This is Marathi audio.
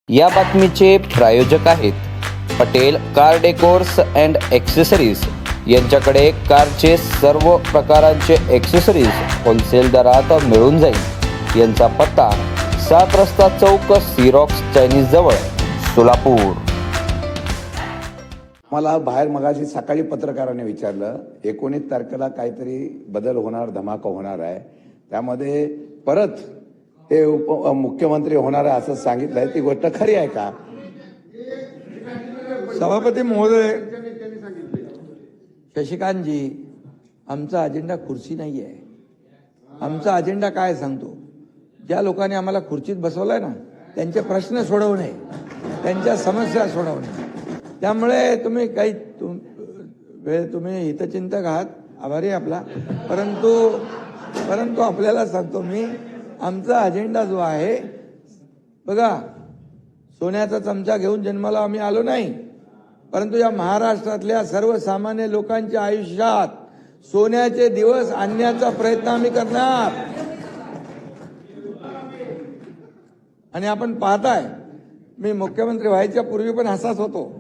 या बातमीचे प्रायोजक आहेत Patel car decors and accessories. यांच्याकडे कारचे सर्व प्रकारांचे एक्सेसरीज होलसेल दरात मिळून जाईल। यांचा पत्ता 7 रस्ता चौक, सिरॉक्स चायनीज जवळ, सोलापूर। मला बाहेर मगाशी सकाळी पत्रकाराने विचारलं 19 तारखेला काहीतरी बदल होणार, धमाका होणार आहे, त्यामध्ये परत ते मुख्यमंत्री होणार आहे असं सांगितलंय, ती गोष्ट खरी आहे का? सभापती महोदय, शशिकांतजी, आमचा अजेंडा खुर्ची नाही आहे। आमचा अजेंडा काय सांगतो, ज्या लोकांनी आम्हाला खुर्चीत बसवलंय ना, त्यांचे प्रश्न सोडवणे, त्यांच्या समस्या सोडवणे। त्यामुळे तुम्ही काही तुम्ही हितचिंतक आहात, आभारी आहे आपला, परंतु आपल्याला सांगतो मी, आमचा अजेंडा जो आहे बघा, सोन्याचा चमचा घेऊन जन्माला आम्ही आलो नाही, परंतु या महाराष्ट्रातल्या सर्वसामान्य लोकांच्या आयुष्यात सोन्याचे दिवस आणण्याचा प्रयत्न आम्ही करणार। आणि आपण पाहताय, मी मुख्यमंत्री व्हायच्या पूर्वी पण असाच होतो।